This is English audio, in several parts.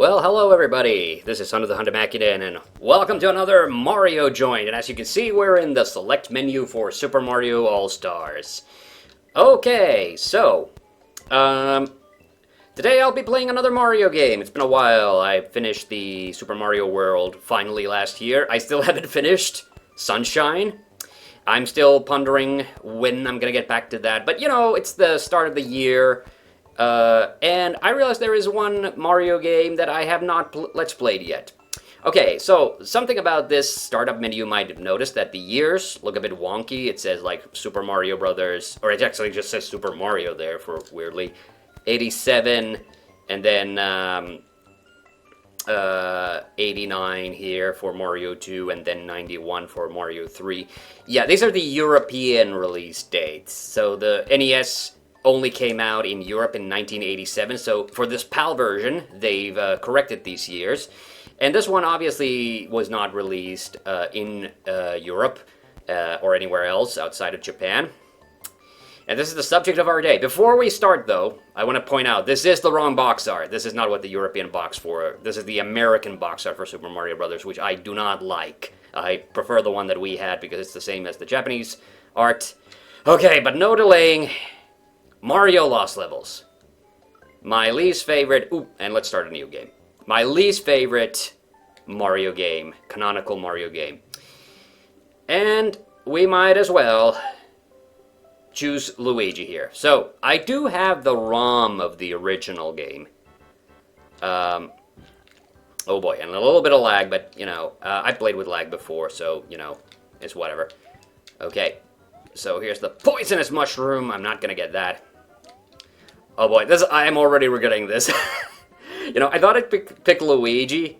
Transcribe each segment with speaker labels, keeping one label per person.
Speaker 1: Well, hello everybody. This is TheHande, and welcome to another Mario Joint. And as you can see, we're in the select menu for Super Mario All-Stars. Okay, so today I'll be playing another Mario game. It's been a while. I finished the Super Mario World finally last year. I still haven't finished Sunshine. I'm still pondering when I'm gonna get back to that. But you know, it's the start of the year. And I realized there is one Mario game that I have not Let's Played yet. Okay, so something about this startup menu you might have noticed that the years look a bit wonky. It says like Super Mario Brothers, or it actually just says Super Mario there for weirdly. 87, and then 89 here for Mario 2, and then 91 for Mario 3. Yeah, these are the European release dates. So the NES only came out in Europe in 1987, so for this PAL version, they've corrected these years. And this one obviously was not released in Europe or anywhere else outside of Japan. And this is the subject of our day. Before we start, though, I want to point out, this is the wrong box art. This is not what the European box for. This is the American box art for Super Mario Brothers, which I do not like. I prefer the one that we had because it's the same as the Japanese art. Okay, but no delaying. Mario Lost Levels. My least favorite... Ooh, and let's start a new game. My least favorite Mario game. Canonical Mario game. And we might as well choose Luigi here. So, I do have the ROM of the original game. Oh boy, and a little bit of lag, but, you know, I played with lag before, so, you know, it's whatever. Okay, so here's the poisonous mushroom. I'm not gonna get that. Oh boy, I am already regretting this. You know, I thought I'd pick Luigi,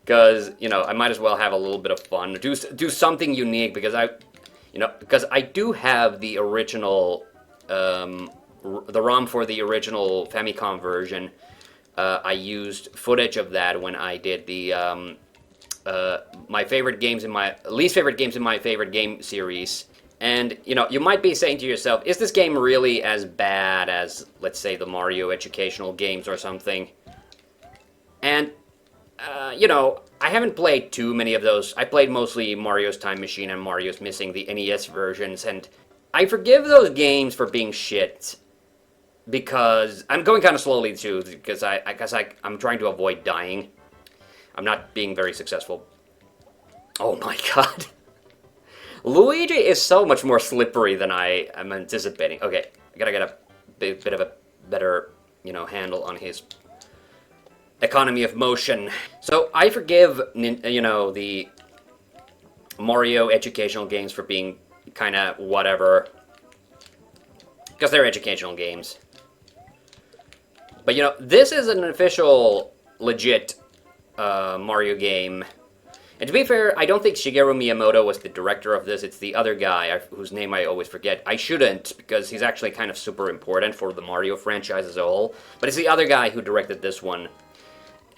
Speaker 1: because, you know, I might as well have a little bit of fun. Do something unique, because I do have the original, the ROM for the original Famicom version. I used footage of that when I did the, my favorite games in my, least favorite games in my favorite game series. And, you know, you might be saying to yourself, is this game really as bad as, let's say, the Mario educational games or something? And, you know, I haven't played too many of those. I played mostly Mario's Time Machine and Mario's Missing, the NES versions, and I forgive those games for being shit. Because, I'm going kind of slowly too, because I'm trying to avoid dying. I'm not being very successful. Oh my god. Luigi is so much more slippery than I am anticipating. Okay, I gotta get a bit of a better, you know, handle on his economy of motion. So I forgive, you know, the Mario educational games for being kind of whatever, because they're educational games. But, you know, this is an official, legit Mario game. And to be fair, I don't think Shigeru Miyamoto was the director of this. It's the other guy, whose name I always forget. I shouldn't, because he's actually kind of super important for the Mario franchise as a whole. But it's the other guy who directed this one.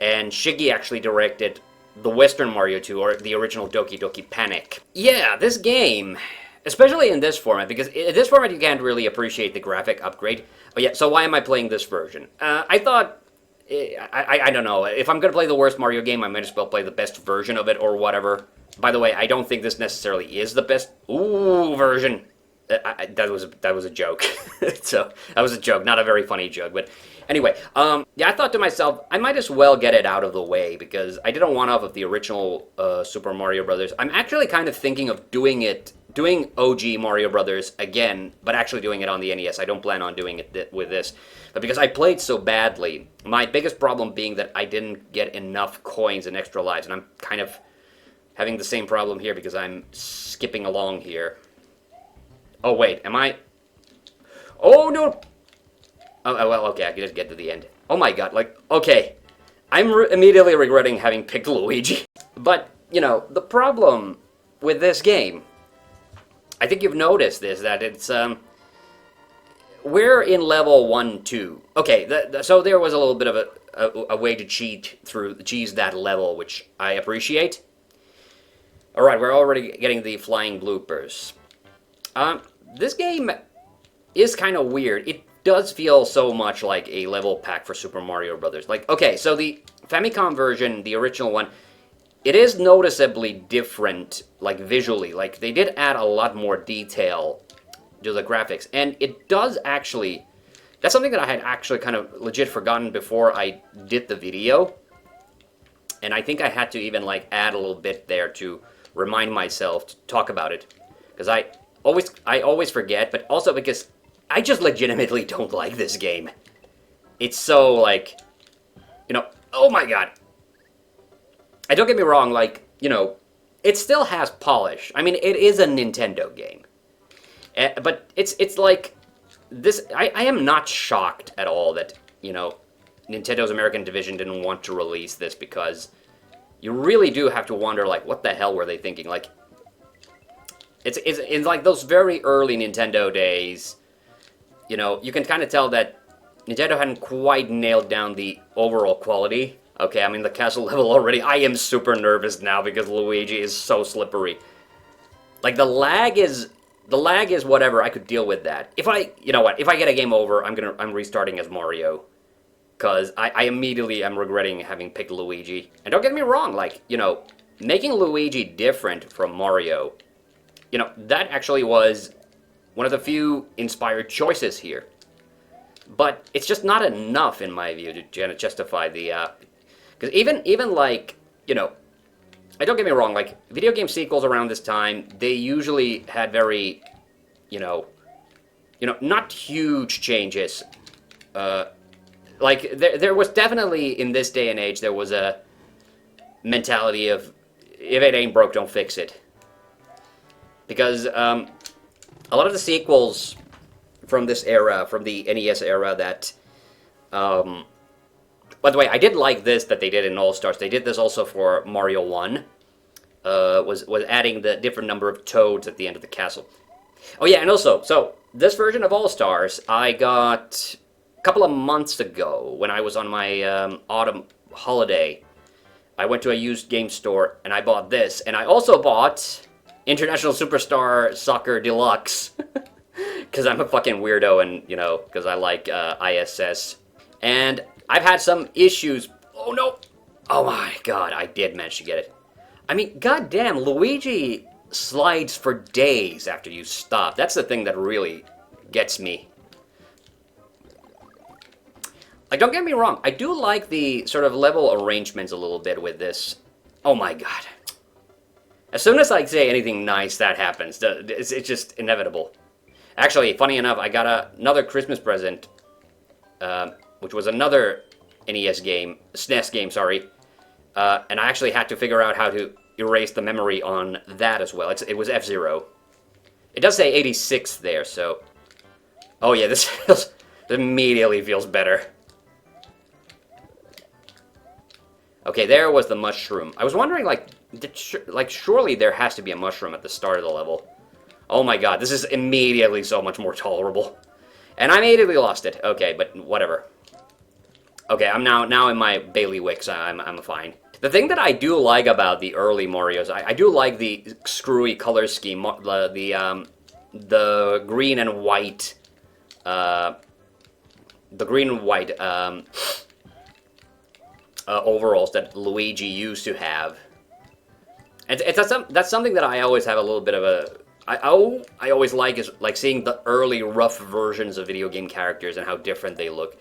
Speaker 1: And Shiggy actually directed the Western Mario 2, or the original Doki Doki Panic. Yeah, this game, especially in this format, because in this format you can't really appreciate the graphic upgrade. Oh yeah, so why am I playing this version? I thought... I don't know. If I'm going to play the worst Mario game, I might as well play the best version of it or whatever. By the way, I don't think this necessarily is the best version. That was a joke. So, that was a joke, not a very funny joke. But anyway, yeah, I thought to myself, I might as well get it out of the way because I did a one-off of the original Super Mario Brothers. I'm actually kind of thinking of doing OG Mario Brothers again, but actually doing it on the NES. I don't plan on doing it with this. But because I played so badly, my biggest problem being that I didn't get enough coins and extra lives, and I'm kind of having the same problem here because I'm skipping along here. Oh, wait, am I... Oh, no! Oh, well, okay, I can just get to the end. Oh my god, like, okay. I'm immediately regretting having picked Luigi. But, you know, the problem with this game, I think you've noticed this, that it's, we're in level 1, 2. Okay, so there was a little bit of a way to cheese that level, which I appreciate. Alright, we're already getting the flying bloopers. This game is kind of weird. It does feel so much like a level pack for Super Mario Brothers. Like, okay, so the Famicom version, the original one, it is noticeably different, like visually. Like they did add a lot more detail to the graphics, and it does actually. That's something that I had actually kind of legit forgotten before I did the video, and I think I had to even like add a little bit there to remind myself to talk about it, because I always forget, but also because I just legitimately don't like this game. It's so like, oh my god. And don't get me wrong, like, it still has polish. I mean, it is a Nintendo game. But it's like, this, I am not shocked at all that, Nintendo's American division didn't want to release this, because you really do have to wonder, like, what the hell were they thinking? Like, it's in, like, those very early Nintendo days, you can kind of tell that Nintendo hadn't quite nailed down the overall quality. Okay, I'm in the castle level already. I am super nervous now because Luigi is so slippery. Like, the lag is whatever. I could deal with that. If I get a game over, I'm restarting as Mario. Because I immediately am regretting having picked Luigi. And don't get me wrong, like, making Luigi different from Mario, that actually was one of the few inspired choices here. But it's just not enough, in my view, to justify the, because even like, don't get me wrong, like, video game sequels around this time, they usually had very, not huge changes. Like, there was definitely, in this day and age, there was a mentality of, if it ain't broke, don't fix it. Because a lot of the sequels from this era, from the NES era, that, by the way, I did like this that they did in All-Stars. They did this also for Mario 1. Was adding the different number of toads at the end of the castle. Oh yeah, and also, so, this version of All-Stars I got a couple of months ago when I was on my autumn holiday. I went to a used game store and I bought this. And I also bought International Superstar Soccer Deluxe. Because I'm a fucking weirdo and, because I like ISS. And I've had some issues. Oh no! Oh my god, I did manage to get it. I mean, goddamn, Luigi slides for days after you stop. That's the thing that really gets me. Like, don't get me wrong, I do like the sort of level arrangements a little bit with this. Oh my god. As soon as I say anything nice, that happens. It's just inevitable. Actually, funny enough, I got another Christmas present, which was another NES game, SNES game, sorry. And I actually had to figure out how to erase the memory on that as well. It was F-Zero. It does say 86 there, so... Oh yeah, this immediately feels better. Okay, there was the mushroom. I was wondering, like, surely there has to be a mushroom at the start of the level. Oh my god, this is immediately so much more tolerable. And I immediately lost it. Okay, but whatever. Okay, I'm now in my bailiwicks. I'm fine. The thing that I do like about the early Marios, I do like the screwy color scheme, the green and white, overalls that Luigi used to have. And that's something that I always have a little bit of a... I always like is like seeing the early rough versions of video game characters and how different they look.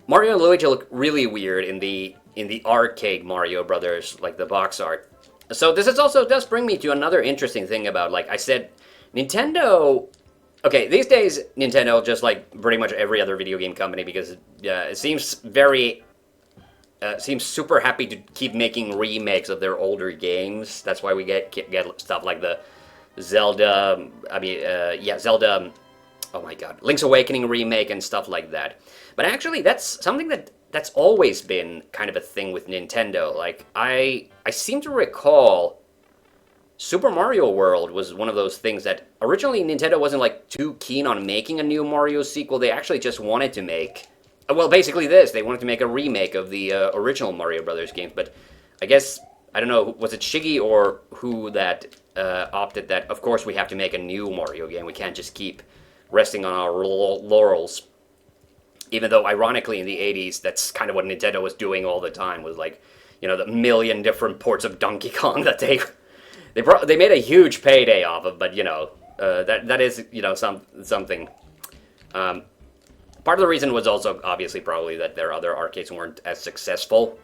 Speaker 1: Mario and Luigi look really weird in the arcade Mario Brothers, like the box art. So this is also does bring me to another interesting thing about, like I said, Nintendo. Okay, these days Nintendo, just like pretty much every other video game company, because it seems very seems super happy to keep making remakes of their older games. That's why we get stuff like the Zelda, Zelda, oh my god, Link's Awakening remake and stuff like that. But actually, that's something that's always been kind of a thing with Nintendo. Like, I seem to recall Super Mario World was one of those things that originally Nintendo wasn't, like, too keen on making a new Mario sequel. They actually just wanted to make, well, basically this. They wanted to make a remake of the original Mario Brothers games, but I guess, I don't know, was it Shiggy or who that opted that, of course, we have to make a new Mario game. We can't just keep resting on our laurels. Even though, ironically, in the 80s, that's kind of what Nintendo was doing all the time, was like you know, the million different ports of Donkey Kong that they made a huge payday off of, but you know, that is, you know, something. Part of the reason was also obviously probably that their other arcades weren't as successful.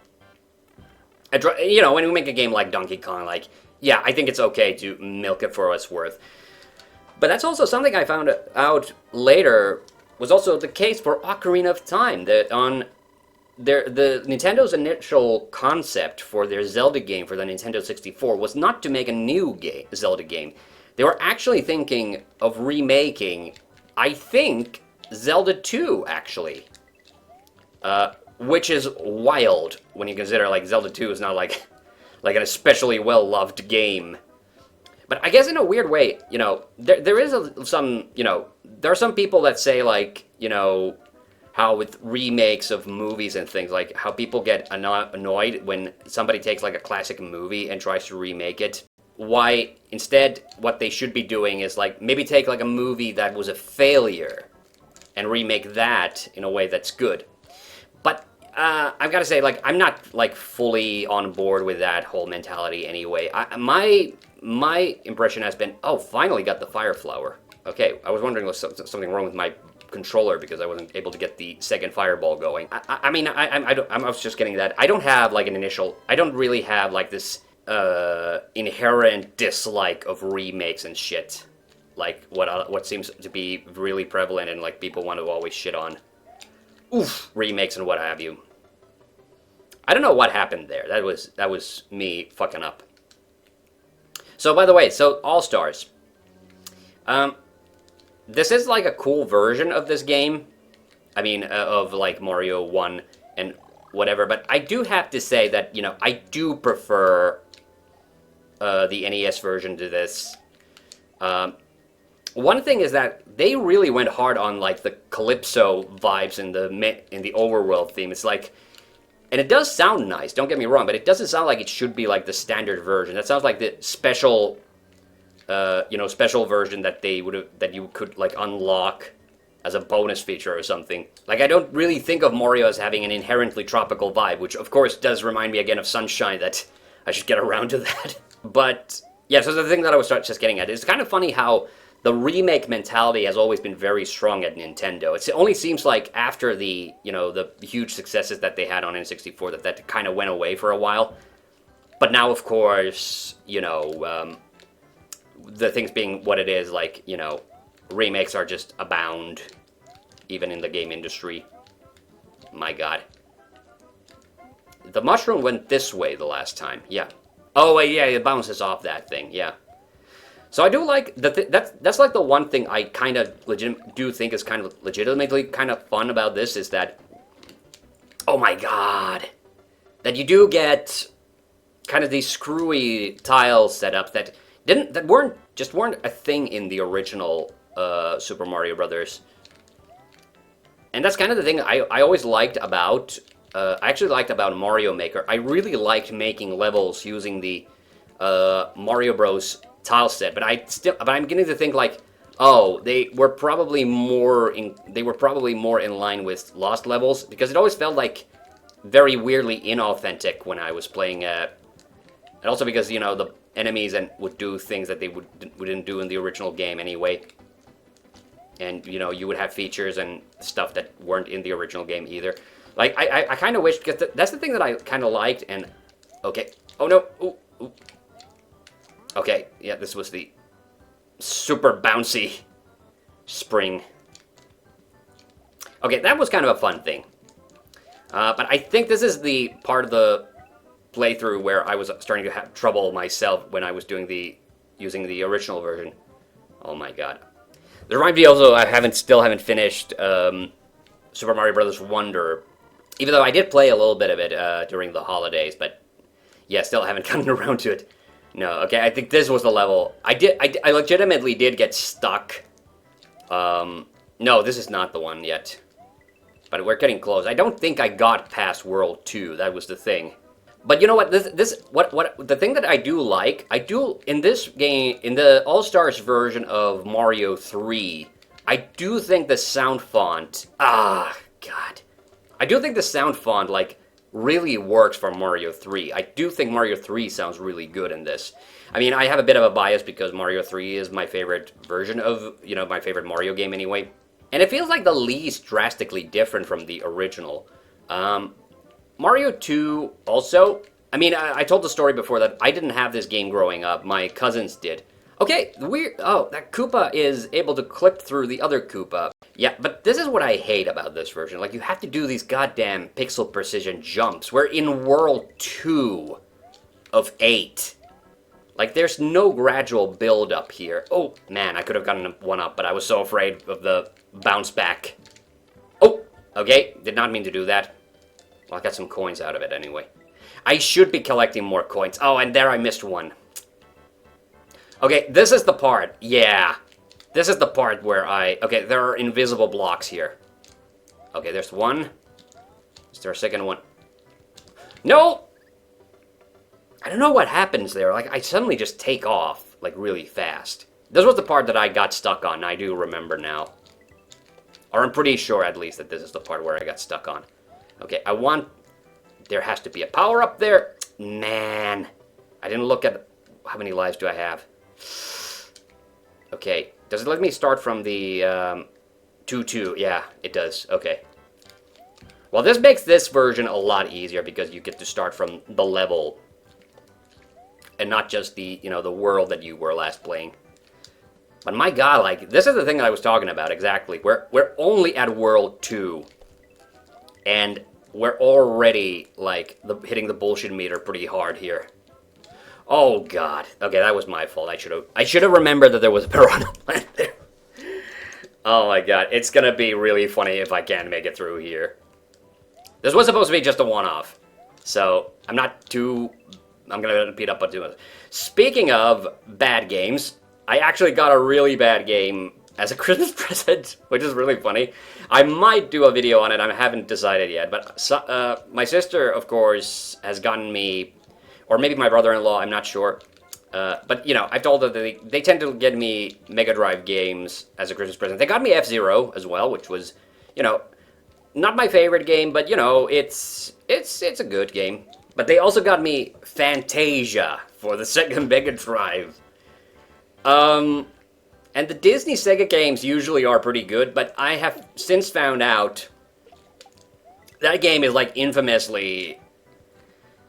Speaker 1: You know, when we make a game like Donkey Kong, like, yeah, I think it's okay to milk it for what it's worth. But that's also something I found out later was also the case for Ocarina of Time. That on the Nintendo's initial concept for their Zelda game for the Nintendo 64 was not to make a new Zelda game. They were actually thinking of remaking, I think, Zelda 2, actually. Which is wild when you consider, like, Zelda 2 is not, like an especially well-loved game. But I guess in a weird way, you know, there is some, you know, there are some people that say, like, you know, how with remakes of movies and things, like, how people get annoyed when somebody takes, like, a classic movie and tries to remake it. Why, instead, what they should be doing is, like, maybe take, like, a movie that was a failure and remake that in a way that's good. But I've got to say, like, I'm not, like, fully on board with that whole mentality anyway. My impression has been, oh, finally got the Fire Flower. Okay, I was wondering was something wrong with my controller because I wasn't able to get the second fireball going. I mean, I was just getting that. I don't have, like, I don't really have, like, this inherent dislike of remakes and shit. Like, what seems to be really prevalent and, like, people want to always shit on. Oof, remakes and what have you. I don't know what happened there. That was me fucking up. So, by the way, All-Stars. This is, like, a cool version of this game. I mean, of, like, Mario 1 and whatever. But I do have to say that, you know, I do prefer the NES version to this. One thing is that they really went hard on, like, the Calypso vibes in the overworld theme. It's like... And it does sound nice, don't get me wrong, but it doesn't sound like it should be like the standard version. That sounds like the special, you know, special version that you could, like, unlock as a bonus feature or something. Like, I don't really think of Mario as having an inherently tropical vibe, which, of course, does remind me again of Sunshine, that I should get around to that. But, yeah, so the thing that I was just getting at, it's kind of funny how the remake mentality has always been very strong at Nintendo. It only seems like after the, you know, the huge successes that they had on N64 that kind of went away for a while. But now, of course, you know, the things being what it is, like, you know, remakes are just abound, even in the game industry. My God. The mushroom went this way the last time, yeah. Oh, wait, yeah, it bounces off that thing, yeah. So I do like, that's like the one thing I kind of do think is kind of legitimately kind of fun about this is that, oh my God, that you do get kind of these screwy tile setups that weren't a thing in the original Super Mario Brothers. And that's kind of the thing I always liked about, I actually liked about Mario Maker. I really liked making levels using the Mario Bros. Tile set, but I'm beginning to think, like, oh, they were probably more in line with Lost Levels, because it always felt like very weirdly inauthentic when I was playing, and also because, you know, the enemies would do things that they wouldn't do in the original game anyway, and, you know, you would have features and stuff that weren't in the original game either. Like, I kind of wish, because that's the thing that I kind of liked, and, okay, oh no, ooh. Okay, yeah, this was the super bouncy spring. Okay, that was kind of a fun thing. But I think this is the part of the playthrough where I was starting to have trouble myself when I was using the original version. Oh my God. There reminds me also, I still haven't finished Super Mario Bros. Wonder. Even though I did play a little bit of it during the holidays, but yeah, still haven't gotten around to it. No, okay, I think this was the level. I legitimately did get stuck. No, this is not the one yet. But we're getting close. I don't think I got past World 2. That was the thing. But you know what? The thing that I do like, in this game, in the All-Stars version of Mario 3, I do think the sound font, God. I do think the sound font, like, really works for Mario 3. I do think Mario 3 sounds really good in this. I mean, I have a bit of a bias because Mario 3 is my favorite version of, my favorite Mario game anyway. And it feels like the least drastically different from the original. Mario 2 also, I mean, I told the story before that I didn't have this game growing up. My cousins did. Okay, that Koopa is able to clip through the other Koopa. Yeah, but this is what I hate about this version. Like, you have to do these goddamn pixel precision jumps. We're in World 2 of 8. Like, there's no gradual build up here. Oh, man, I could have gotten one up, but I was so afraid of the bounce back. Oh, okay, did not mean to do that. Well, I got some coins out of it anyway. I should be collecting more coins. Oh, and there I missed one. Okay, this is the part. Yeah. This is the part where okay, there are invisible blocks here. Okay, there's one. Is there a second one? No! I don't know what happens there. Like, I suddenly just take off, like, really fast. This was the part that I got stuck on. I do remember now. Or I'm pretty sure, at least, that this is the part where I got stuck on. Okay, there has to be a power up there. Man. I didn't look at... How many lives do I have? Okay. Does it let me start from the 2-2? Yeah, it does. Okay. Well, this makes this version a lot easier because you get to start from the level and not just the, the world that you were last playing. But my god, like, this is the thing that I was talking about exactly. We're only at World 2. And we're already, like, hitting the bullshit meter pretty hard here. Oh god. Okay, that was my fault. I should have remembered that there was a piranha plant there. Oh my god. It's gonna be really funny if I can't make it through here. This was supposed to be just a one-off. So, I'm gonna beat up on too much. Speaking of bad games, I actually got a really bad game as a Christmas present, which is really funny. I might do a video on it, I haven't decided yet, but my sister, of course, has gotten me, or maybe my brother-in-law, I'm not sure, but, I've told her that they tend to get me Mega Drive games as a Christmas present. They got me F-Zero as well, which was, not my favorite game, but, it's a good game. But they also got me Fantasia for the Sega Mega Drive. And the Disney Sega games usually are pretty good, but I have since found out that game is, like, infamously...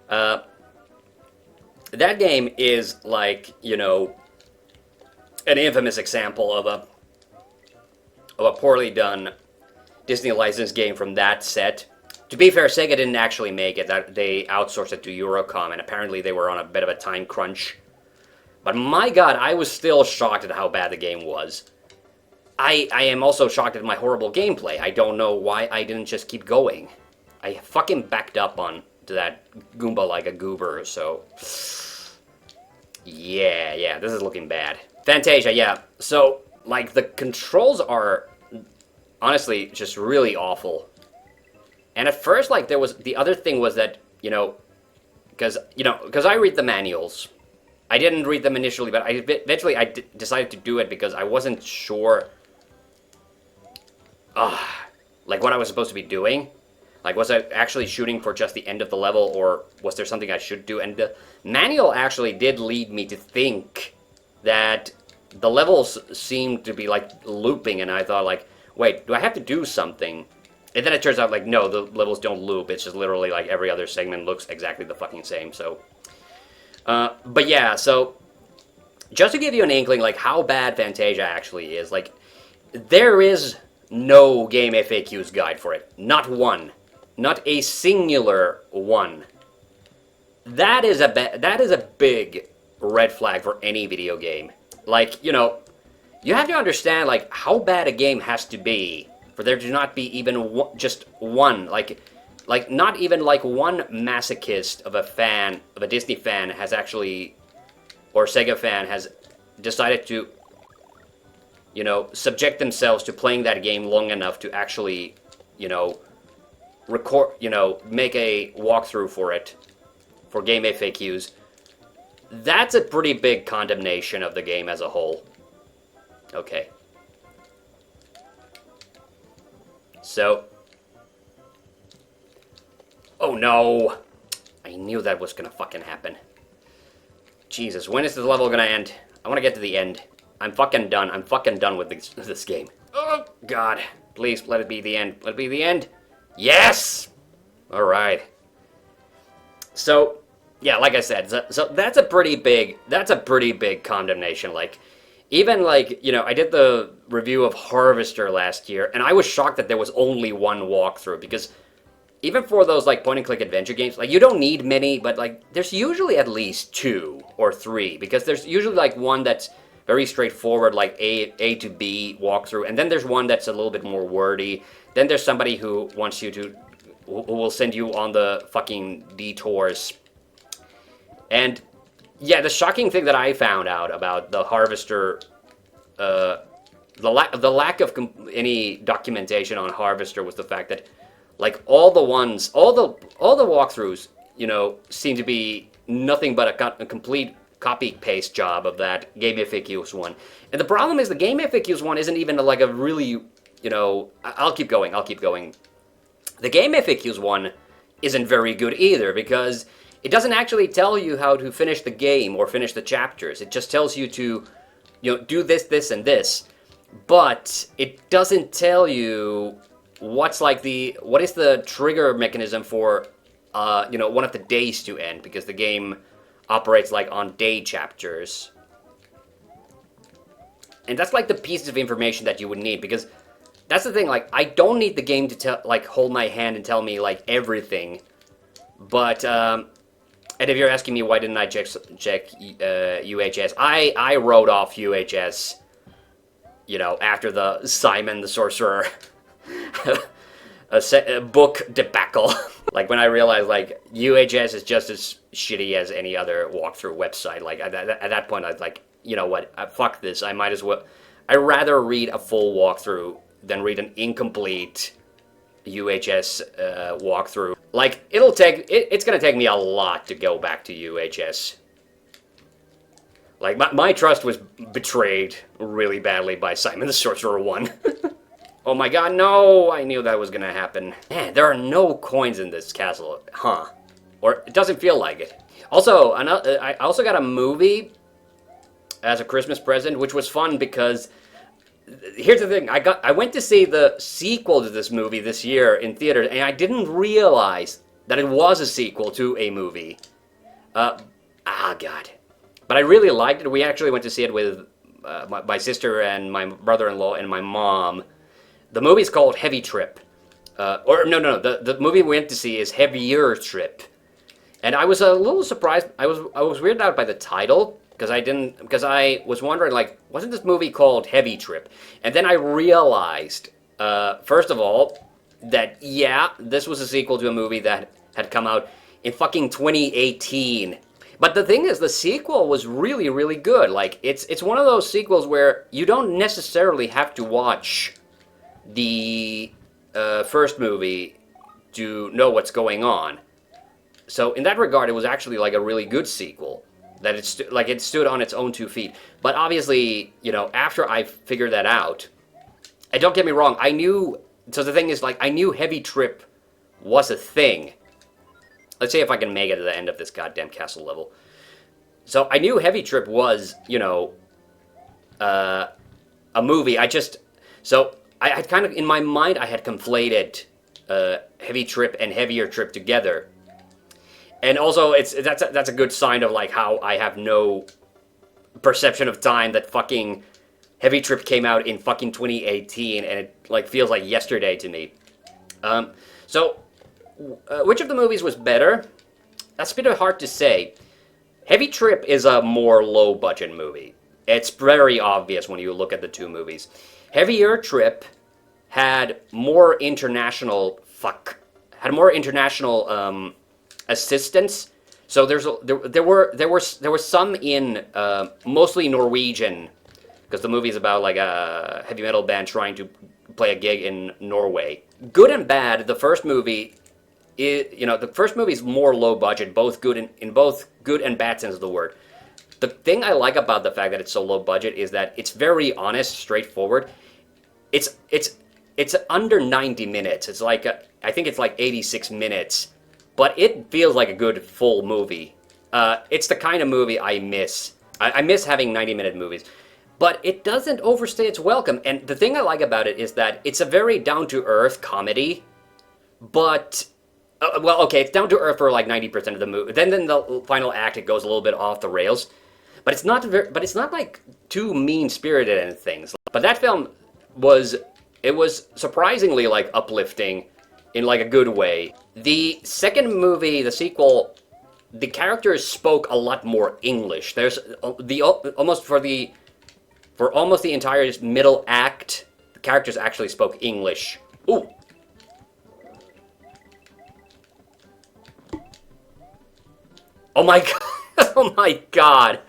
Speaker 1: that game is, like, an infamous example of a poorly done Disney licensed game from that set. To be fair, Sega didn't actually make it. That they outsourced it to Eurocom, and apparently they were on a bit of a time crunch. But my god, I was still shocked at how bad the game was. I am also shocked at my horrible gameplay. I don't know why I didn't just keep going. I fucking backed up on to that Goomba like a goober, so... Yeah, this is looking bad. Fantasia, yeah. So, like, the controls are honestly just really awful. And at first, like, the other thing was that, because I read the manuals. I didn't read them initially, but eventually I decided to do it because I wasn't sure, like, what I was supposed to be doing. Like, was I actually shooting for just the end of the level, or was there something I should do? And the manual actually did lead me to think that the levels seemed to be, like, looping, and I thought, like, wait, do I have to do something? And then it turns out, like, no, the levels don't loop. It's just literally, like, every other segment looks exactly the fucking same, so... but yeah, so... Just to give you an inkling, like, how bad Fantasia actually is, like... There is no Game FAQs guide for it. Not one. Not a singular one. That is a big red flag for any video game. Like, you have to understand, like, how bad a game has to be for there to not be even just one, like not even like one masochist of a Disney fan has actually, or Sega fan has decided to, subject themselves to playing that game long enough to actually, record, make a walkthrough for it, for game FAQs. That's a pretty big condemnation of the game as a whole. Okay. So, Oh no! I knew that was gonna fucking happen. Jesus, when is this level gonna end? I wanna get to the end. I'm fucking done. I'm fucking done with this game. Oh, God. Please, let it be the end. Let it be the end. Yes! Alright. So, yeah, like I said, so that's a pretty big condemnation. Like, even, like, you know, I did the review of Harvester last year, and I was shocked that there was only one walkthrough, because even for those, like, point-and-click adventure games, like, you don't need many, but, like, there's usually at least 2 or 3, because there's usually, like, one that's very straightforward, like A to B walkthrough, and then there's one that's a little bit more wordy. Then there's somebody who wants you to, who will send you on the fucking detours. And, yeah, the shocking thing that I found out about the Harvester, the lack of any documentation on Harvester was the fact that, like, all the walkthroughs, you know, seem to be nothing but a complete copy-paste job of that Game-FAQs one. And the problem is the Game-FAQs one isn't even like a really, you know, I'll keep going. The Game-FAQs one isn't very good either, because it doesn't actually tell you how to finish the game or finish the chapters. It just tells you to, you know, do this, this, and this. But it doesn't tell you what is the trigger mechanism for, you know, one of the days to end, because the game operates like on day chapters. And that's like the pieces of information that you would need, because that's the thing, like, I don't need the game to hold my hand and tell me, like, everything. But, and if you're asking me why didn't I check UHS, I wrote off UHS, you know, after the Simon the Sorcerer a book debacle. Like, when I realized, like, UHS is just as shitty as any other walkthrough website. Like, at that point, I was like, you know what, fuck this. I might as well, I'd rather read a full walkthrough than read an incomplete UHS walkthrough. Like, it's gonna take me a lot to go back to UHS. Like, my trust was betrayed really badly by Simon the Sorcerer 1. Oh my god, no! I knew that was gonna happen. Man, there are no coins in this castle, huh? Or it doesn't feel like it. Also, I also got a movie as a Christmas present, which was fun because here's the thing: I went to see the sequel to this movie this year in theaters, and I didn't realize that it was a sequel to a movie. God. But I really liked it. We actually went to see it with my sister and my brother-in-law and my mom. The movie's called Heavy Trip. No. The movie we went to see is Heavier Trip. And I was a little surprised. I was weirded out by the title because I was wondering, like, wasn't this movie called Heavy Trip? And then I realized, first of all, that yeah, this was a sequel to a movie that had come out in fucking 2018. But the thing is, the sequel was really, really good. Like, it's one of those sequels where you don't necessarily have to watch the first movie to know what's going on. So in that regard, it was actually like a really good sequel. That it stood on its own 2 feet. But obviously, you know, after I figured that out, and don't get me wrong, I knew. So the thing is, like, I knew Heavy Trip was a thing. Let's see if I can make it to the end of this goddamn castle level. So I knew Heavy Trip was, you know, a movie. I had kind of, in my mind, I had conflated Heavy Trip and Heavier Trip together. And also, that's a good sign of, like, how I have no perception of time that fucking Heavy Trip came out in fucking 2018, and it, like, feels like yesterday to me. Which of the movies was better? That's a bit hard to say. Heavy Trip is a more low-budget movie. It's very obvious when you look at the 2 movies. Heavier Trip had more international assistance. So there were some in mostly Norwegian, because the movie is about, like, a heavy metal band trying to play a gig in Norway. Good and bad. The first movie is more low budget, both good in both good and bad sense of the word. The thing I like about the fact that it's so low budget is that it's very honest, straightforward. It's under 90 minutes. It's like I think it's like 86 minutes, but it feels like a good full movie. It's the kind of movie I miss. I miss having 90-minute movies. But it doesn't overstay its welcome. And the thing I like about it is that it's a very down-to-earth comedy. But, well, okay, it's down-to-earth for like 90% of the movie. Then the final act, it goes a little bit off the rails. But it's not like too mean-spirited and things. But that film was surprisingly like uplifting in like a good way. The second movie, the sequel, the characters spoke a lot more English. There's almost the entire middle act, the characters actually spoke English. Ooh. Oh my god. Oh my god.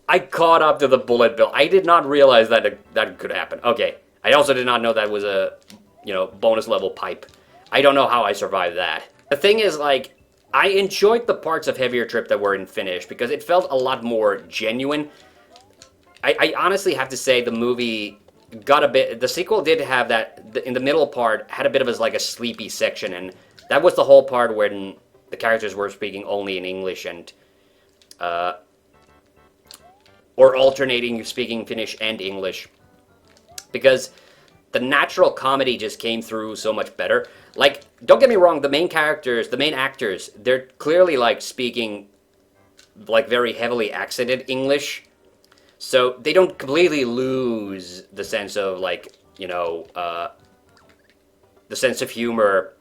Speaker 1: I caught up to the bullet bill. I did not realize that that could happen. Okay. I also did not know that was a, bonus level pipe. I don't know how I survived that. The thing is, like, I enjoyed the parts of Heavier Trip that were in Finnish because it felt a lot more genuine. I honestly have to say the movie got a bit... The sequel did have that, in the middle part, had a bit of a sleepy section, and that was the whole part when the characters were speaking only in English and... or alternating speaking Finnish and English. Because the natural comedy just came through so much better. Like, don't get me wrong, the main characters, the main actors, they're clearly, like, speaking, like, very heavily accented English. So they don't completely lose the sense of, like, the sense of humor.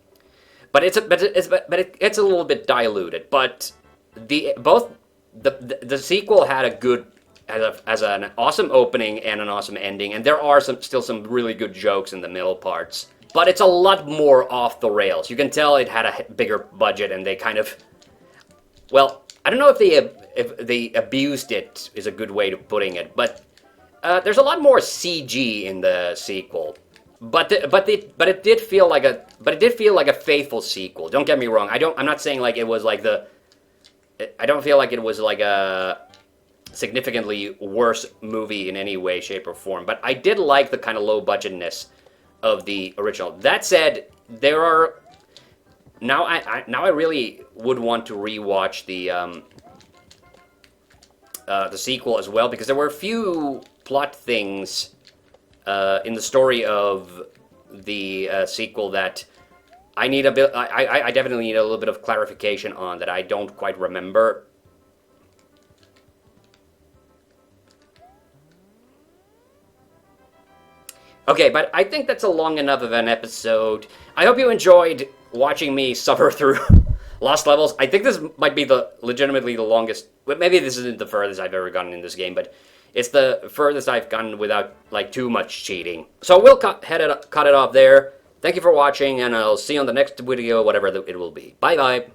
Speaker 1: But it's a little bit diluted. But the sequel had a good... As an awesome opening and an awesome ending, and there are still some really good jokes in the middle parts. But it's a lot more off the rails. You can tell it had a bigger budget, and they kind of... Well, I don't know if they abused it is a good way of putting it, but there's a lot more CG in the sequel. But it did feel like a faithful sequel. Don't get me wrong. I'm not saying like it was like the... I don't feel like it was like a significantly worse movie in any way, shape, or form. But I did like the kind of low-budgetness of the original. That said, there are... Now I really would want to rewatch the sequel as well, because there were a few plot things in the story of the sequel that I need a bit... I definitely need a little bit of clarification on that I don't quite remember. Okay, but I think that's a long enough of an episode. I hope you enjoyed watching me suffer through Lost Levels. I think this might be legitimately the longest... Maybe this isn't the furthest I've ever gotten in this game, but it's the furthest I've gotten without, like, too much cheating. So we'll cut it off there. Thank you for watching, and I'll see you on the next video, whatever it will be. Bye-bye.